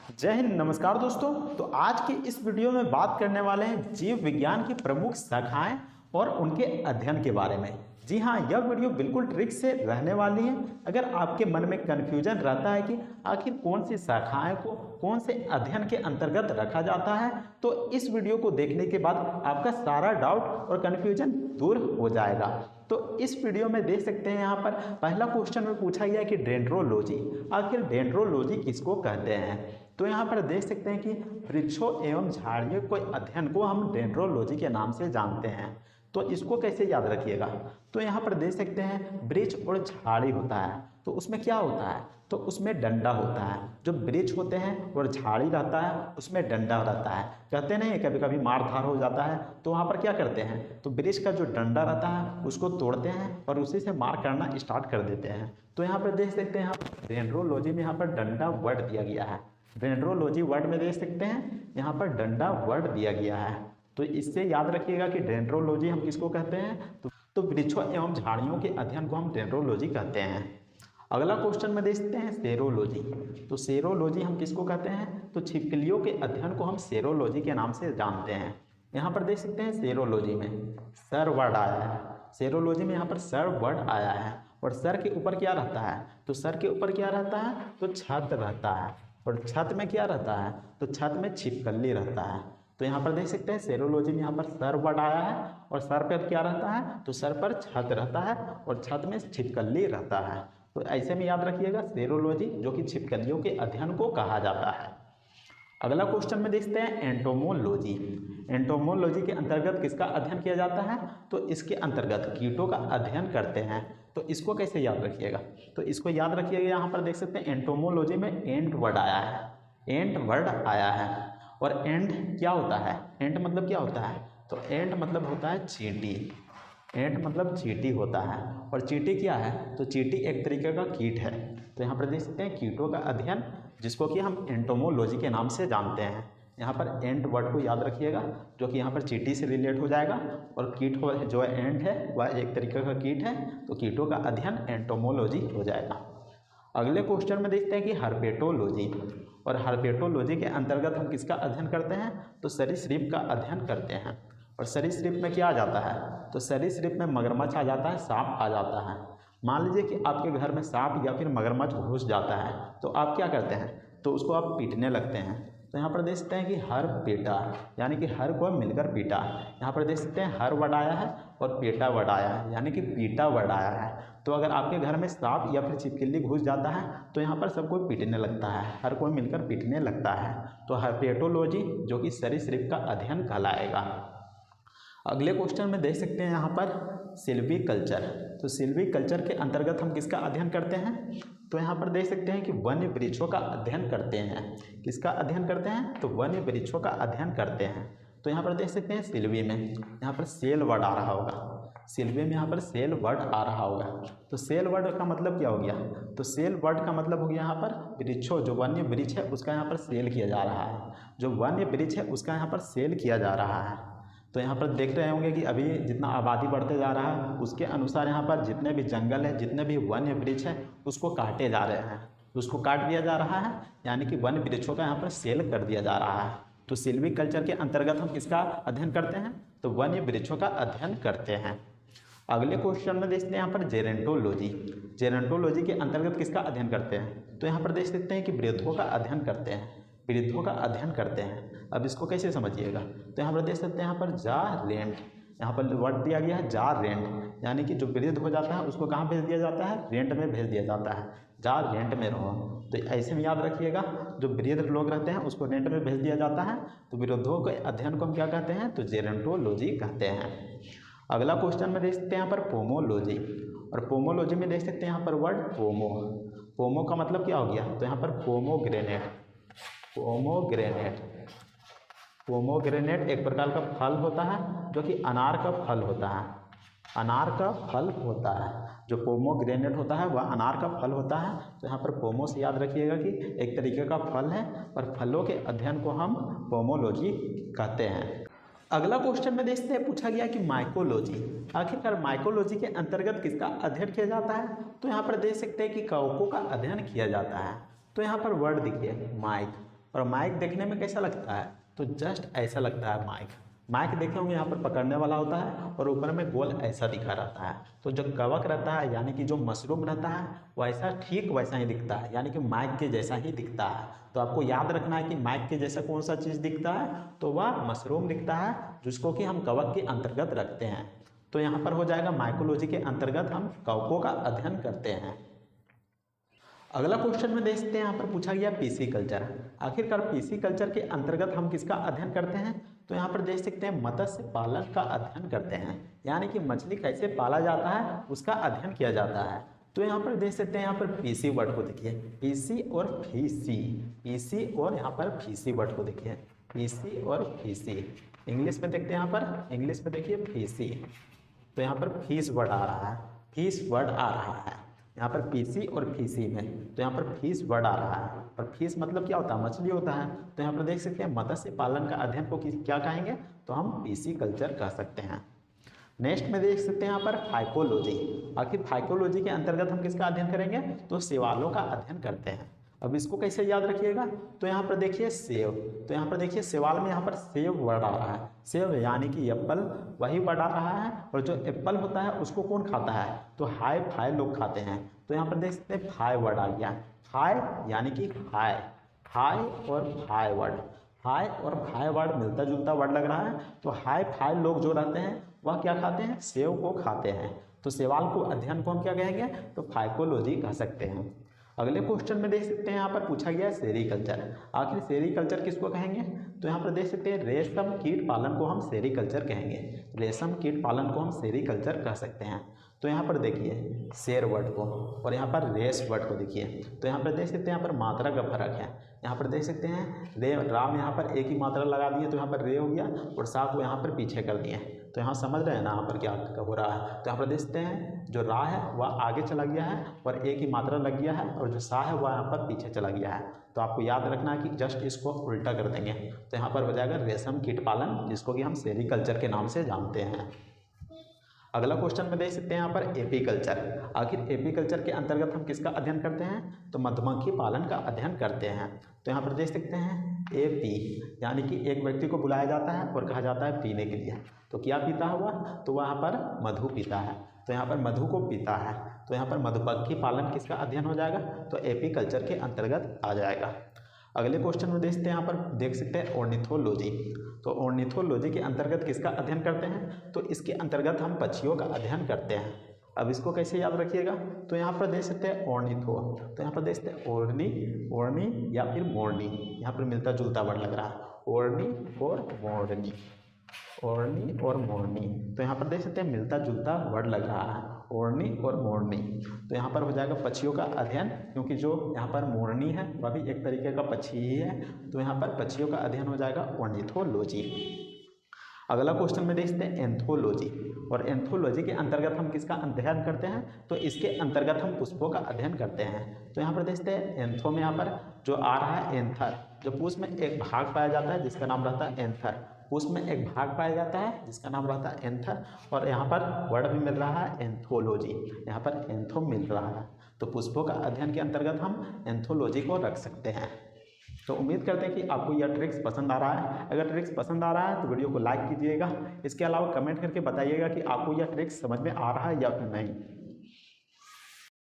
जय हिंद। नमस्कार दोस्तों। तो आज की इस वीडियो में बात करने वाले हैं जीव विज्ञान की प्रमुख शाखाएं और उनके अध्ययन के बारे में। जी हाँ, यह वीडियो बिल्कुल ट्रिक से रहने वाली है। अगर आपके मन में कन्फ्यूजन रहता है कि आखिर कौन सी शाखाएं को कौन से अध्ययन के अंतर्गत रखा जाता है, तो इस वीडियो को देखने के बाद आपका सारा डाउट और कन्फ्यूजन दूर हो जाएगा। तो इस वीडियो में देख सकते हैं, यहाँ पर पहला क्वेश्चन में पूछा गया कि डेंड्रोलॉजी, आखिर डेंड्रोलॉजी किसको कहते हैं। तो यहाँ पर देख सकते हैं कि वृक्षों एवं झाड़ियों के अध्ययन को हम डेंड्रोलॉजी के नाम से जानते हैं। तो इसको कैसे याद रखिएगा, तो यहाँ पर देख सकते हैं वृक्ष और झाड़ी होता है, तो उसमें क्या होता है, तो उसमें डंडा होता है। जो वृक्ष होते हैं और झाड़ी रहता है उसमें डंडा रहता है। कहते नहीं, कभी कभी मार धार हो जाता है तो वहाँ पर क्या करते हैं, तो वृक्ष का जो डंडा रहता है उसको तोड़ते हैं और उसी से मार करना स्टार्ट कर देते हैं। तो यहाँ पर देख सकते हैं, यहाँ डेंड्रोलॉजी में यहाँ पर डंडा वर्ड दिया गया है। डेंड्रोलॉजी वर्ड में देख सकते हैं, यहाँ पर डंडा वर्ड दिया गया है। तो इससे याद रखिएगा कि डेंड्रोलॉजी हम किसको कहते हैं, तो वृक्षों एवं झाड़ियों के अध्ययन को हम डेंड्रोलॉजी कहते हैं। अगला क्वेश्चन में देखते हैं सेरोलॉजी। तो सेरोलॉजी हम किसको कहते हैं, तो छिपकलियों के अध्ययन को हम सेरोलॉजी के नाम से जानते हैं। यहाँ पर देख सकते हैं सेरोलॉजी में सर वर्ड आया है। सेरोलॉजी में यहाँ पर सर वर्ड आया है और सर के ऊपर क्या रहता है, तो सर के ऊपर क्या रहता है, तो छत रहता है। और छत में क्या रहता है, तो छत में छिपकली रहता है। तो यहाँ पर देख सकते हैं सेरोलॉजी में यहाँ पर सर वर्ड आया है और सर पर क्या रहता है, तो सर पर छत रहता है और छत में छिपकली रहता है। तो ऐसे में याद रखिएगा सेरोलॉजी, जो कि छिपकलियों के अध्ययन को कहा जाता है। अगला क्वेश्चन में देखते हैं एंटोमोलॉजी। एंटोमोलॉजी के अंतर्गत किसका अध्ययन किया जाता है, तो इसके अंतर्गत कीटों का अध्ययन करते हैं। तो इसको कैसे याद रखिएगा, तो इसको याद रखिएगा, यहाँ पर देख सकते हैं एंटोमोलॉजी में एंट वर्ड आया है। एंट वर्ड आया है और एंट क्या होता है, एंट मतलब क्या होता है, तो एंट मतलब होता है चींटी। एंट मतलब चींटी होता है और चींटी क्या है, तो चींटी एक तरीके का कीट है। तो यहाँ पर देख सकते हैं कीटों का अध्ययन, जिसको कि हम एंटोमोलॉजी के नाम से जानते हैं। यहाँ पर एंट वर्ड को याद रखिएगा, जो कि यहाँ पर चींटी से रिलेट हो जाएगा। और कीट जो एंट है वह एक तरीके का कीट है, तो कीटों का अध्ययन एंटोमोलॉजी हो जाएगा। अगले क्वेश्चन में देखते हैं कि हर्पेटोलॉजी। और हर्पेटोलॉजी के अंतर्गत हम किसका अध्ययन करते हैं, तो सरीसृप का अध्ययन करते हैं। और सरीसृप में क्या आ जाता है, तो सरीसृप में मगरमच्छ आ जाता है, सांप आ जाता है। मान लीजिए कि आपके घर में सांप या फिर मगरमच्छ घुस जाता है, तो आप क्या करते हैं, तो उसको आप पीटने लगते हैं। तो यहाँ पर देख सकते हैं कि हर पेटा, यानी कि हर को मिलकर पीटा। यहाँ पर देख सकते हैं हर वर्ड आया है और पेटा वर्ड आया है, यानी कि पीटा वर्ड आया है। तो अगर आपके घर में सांप या फिर छिपकली घुस जाता है तो यहाँ पर सबको पीटने लगता है, हर कोई मिलकर पीटने लगता है। तो हर्पेटोलॉजी, जो कि सरीसृप का अध्ययन कहलाएगा। अगले क्वेश्चन में देख सकते हैं यहाँ पर सिल्वीकल्चर। तो सिल्वीकल्चर के अंतर्गत हम किसका अध्ययन करते हैं, तो यहाँ पर देख सकते हैं कि वन्य वृक्षों का अध्ययन करते हैं। किसका अध्ययन करते हैं, तो वन्य वृक्षों का अध्ययन करते हैं। तो यहाँ पर देख सकते हैं सिल्वी में यहाँ पर सेल वर्ड आ रहा होगा, सिल्वी में यहाँ पर सेल वर्ड आ रहा होगा। तो सेल वर्ड का मतलब क्या हो गया, तो सेल वर्ड का मतलब हो गया यहाँ पर वृक्षों, जो वन्य वृक्ष है उसका यहाँ पर सेल किया जा रहा है। जो वन्य वृक्ष है उसका यहाँ पर सेल किया जा रहा है। तो यहाँ पर देख रहे होंगे कि अभी जितना आबादी बढ़ते जा रहा है उसके अनुसार यहाँ पर जितने भी जंगल है, जितने भी वन्य वृक्ष है उसको काटे जा रहे हैं, उसको काट दिया जा रहा है, यानी कि वन्य वृक्षों का यहाँ पर सेल कर दिया जा रहा है। तो सिल्वीकल्चर के अंतर्गत हम किसका अध्ययन करते हैं, तो वन्य वृक्षों का अध्ययन करते हैं। अगले क्वेश्चन में देखते हैं यहाँ पर जेरेंटोलॉजी। जेरेंटोलॉजी के अंतर्गत किसका अध्ययन करते हैं, तो यहाँ पर देख सकते हैं कि वृद्धों का अध्ययन करते हैं, वृद्धों का अध्ययन करते हैं। अब इसको कैसे समझिएगा, तो यहाँ पर देख सकते हैं यहाँ पर जा रेंट, यहाँ पर वर्ड दिया गया है जा रेंट, यानी कि जो वृद्ध हो जाता है उसको कहाँ भेज दिया जाता है, रेंट में भेज दिया जाता है, जा रेंट में रहो। तो ऐसे में याद रखिएगा, जो वृद्ध लोग रहते हैं उसको रेंट में भेज दिया जाता है। तो वृद्धों के अध्ययन को हम क्या कहते हैं, तो जेरेंटोलॉजी कहते हैं। अगला क्वेश्चन में देख सकते हैं यहाँ पर पोमोलॉजी। और पोमोलॉजी में देख सकते हैं यहाँ पर वर्ड पोमो। पोमो का मतलब क्या हो गया, तो यहाँ पर पोमोग्रेनेट। पोमोग्रेनेट, पोमोग्रेनेट एक प्रकार का फल होता है, जो कि अनार का फल होता है। अनार का फल होता है, जो पोमोग्रेनेट होता है वह अनार का फल होता है। तो यहाँ पर पोमो से याद रखिएगा कि एक तरीके का फल है और फलों के अध्ययन को हम पोमोलॉजी कहते हैं। अगला क्वेश्चन में देखते हैं, पूछा गया कि माइकोलॉजी, आखिरकार माइकोलॉजी के अंतर्गत किसका अध्ययन किया जाता है। तो यहाँ पर देख सकते हैं कि कवकों का अध्ययन किया जाता है। तो यहाँ पर वर्ड देखिए माइक, और माइक देखने में कैसा लगता है, तो जस्ट ऐसा लगता है माइक। माइक देखे होंगे यहाँ पर पकड़ने वाला होता है और ऊपर में गोल ऐसा दिखा रहता है। तो जो कवक रहता है यानी कि जो मशरूम रहता है वो ऐसा ठीक वैसा ही दिखता है, यानी कि माइक के जैसा ही दिखता है। तो आपको याद रखना है कि माइक के जैसा कौन सा चीज़ दिखता है, तो वह मशरूम दिखता है जिसको कि हम कवक के अंतर्गत रखते हैं। तो यहाँ पर हो जाएगा माइकोलॉजी के अंतर्गत हम कवकों का अध्ययन करते हैं। अगला क्वेश्चन में देखते हैं, यहाँ पर पूछा गया पीसी कल्चर। आखिरकार पीसी कल्चर के अंतर्गत हम किसका अध्ययन करते हैं, तो यहाँ पर देख सकते हैं मत्स्य पालन का अध्ययन करते हैं, यानी कि मछली कैसे पाला जाता है उसका अध्ययन किया जाता है। तो यहाँ पर देख सकते हैं, यहाँ पर पीसी वर्ड को देखिए, पीसी और फीसी, पीसी और यहाँ पर फीसी वर्ड को देखिए, पीसी और फीसी। इंग्लिश में देखते हैं, यहाँ पर इंग्लिश में देखिए फीसी, तो यहाँ पर फीस वर्ड आ रहा है, फीस वर्ड आ रहा है यहाँ पर पीसी और फीसी में। तो यहाँ पर फीस वर्ड आ रहा है, और फीस मतलब क्या होता है, मछली होता है। तो यहाँ पर देख सकते हैं मत्स्य पालन का अध्ययन को क्या कहेंगे, तो हम पीसी कल्चर कह सकते हैं। नेक्स्ट में देख सकते हैं यहाँ पर फाइकोलॉजी। आखिर फाइकोलॉजी के अंतर्गत हम किसका अध्ययन करेंगे, तो शैवालों का अध्ययन करते हैं। अब इसको कैसे याद रखिएगा, तो यहाँ पर देखिए सेव, तो यहाँ पर देखिए सवाल में यहाँ पर सेव वर्ड आ रहा है, सेव यानी कि एप्पल वही वर्ड आ रहा है। और जो एप्पल होता है उसको कौन खाता है, तो हाई फाई लोग खाते हैं। तो यहाँ पर देख सकते हैं फाई वर्ड आ गया, फाई यानी कि हाई, हाई और फाई वर्ड, हाई और फाई वर्ड मिलता जुलता वर्ड लग रहा है। तो हाई फाई लोग जो रहते हैं वह क्या खाते हैं, सेव को खाते हैं। तो सवाल को अध्ययन को हम क्या कहेंगे, तो फाइकोलॉजी कह सकते हैं। अगले क्वेश्चन में देख सकते हैं, यहाँ पर पूछा गया सेरीकल्चर। आखिर सेरीकल्चर किसको कहेंगे, तो यहाँ पर देख सकते हैं रेशम कीट पालन को हम सेरीकल्चर कहेंगे, रेशम कीट पालन को हम सेरीकल्चर कह सकते हैं। तो यहाँ पर देखिए शेर वर्ड को और यहाँ पर रेस वर्ड को देखिए, तो यहाँ पर देख सकते हैं यहाँ पर मात्रा का फर्क है। यहाँ पर देख सकते हैं रे राम यहाँ पर एक ही मात्रा लगा दिए, तो यहाँ पर रे हो गया और सा को यहाँ पर पीछे कर दिए। तो यहाँ समझ रहे हैं ना यहाँ पर क्या हो रहा है। तो यहाँ पर देख सकते हैं जो रा है वह आगे चला गया है और एक ही मात्रा लग गया है, और जो सा है वह यहाँ पर पीछे चला गया है। तो आपको याद रखना है कि जस्ट इसको उल्टा कर देंगे, तो यहाँ पर हो जाएगा रेशम कीट पालन, जिसको कि हम सेरीकल्चर के नाम से जानते हैं। अगला क्वेश्चन में देख सकते हैं यहाँ पर एपीकल्चर। आखिर एपीकल्चर के अंतर्गत हम किसका अध्ययन करते हैं, तो मधुमक्खी पालन का अध्ययन करते हैं। तो यहाँ पर देख सकते हैं एपी यानी कि एक व्यक्ति को बुलाया जाता है और कहा जाता है पीने के लिए। तो क्या पीता है वह, तो वहाँ पर मधु पीता है। तो यहाँ पर मधु को पीता है, तो यहाँ पर मधुमक्खी पालन किसका अध्ययन हो जाएगा, तो एपीकल्चर के अंतर्गत आ जाएगा। अगले क्वेश्चन में देखते हैं, यहाँ पर देख सकते हैं ऑर्निथोलॉजी। तो ऑर्निथोलॉजी के अंतर्गत किसका अध्ययन करते हैं, तो इसके अंतर्गत हम पक्षियों का अध्ययन करते हैं। अब इसको कैसे याद रखिएगा, तो यहाँ पर देख सकते हैं ऑर्निथो, तो यहाँ पर देख सकते हैं ओर्नी, ओर्नी या फिर मोरनी, यहाँ पर मिलता जुलता वर्ड लग रहा है, ओर्नी और मोरनी, ओर्नी और मोरनी। तो यहाँ पर देख सकते हैं मिलता जुलता वर्ड लग रहा है, ओर्नी और मोरनी। तो यहाँ पर हो जाएगा पक्षियों का अध्ययन, क्योंकि जो यहाँ पर मोरनी है वह भी एक तरीके का पक्षी ही है। तो यहाँ पर पक्षियों का अध्ययन हो जाएगा ऑर्निथोलॉजी। अगला क्वेश्चन में देखते हैं एंथोलॉजी। और एंथोलॉजी के अंतर्गत हम किसका अध्ययन करते हैं, तो इसके अंतर्गत हम पुष्पों का अध्ययन करते हैं। तो यहाँ पर देखते हैं एंथो में यहाँ पर जो आ रहा है एंथर, जो पुष्प में एक भाग पाया जाता है जिसका नाम रहता है एंथर, पुष्प में एक भाग पाया जाता है जिसका नाम रहता है एंथर। और यहाँ पर वर्ड भी मिल रहा है एंथोलॉजी, यहाँ पर एंथो मिल रहा है। तो पुष्पों का अध्ययन के अंतर्गत हम एंथोलॉजी को रख सकते हैं। तो उम्मीद करते हैं कि आपको यह ट्रिक्स पसंद आ रहा है। अगर ट्रिक्स पसंद आ रहा है तो वीडियो को लाइक कीजिएगा। इसके अलावा कमेंट करके बताइएगा कि आपको यह ट्रिक्स समझ में आ रहा है या फिर नहीं।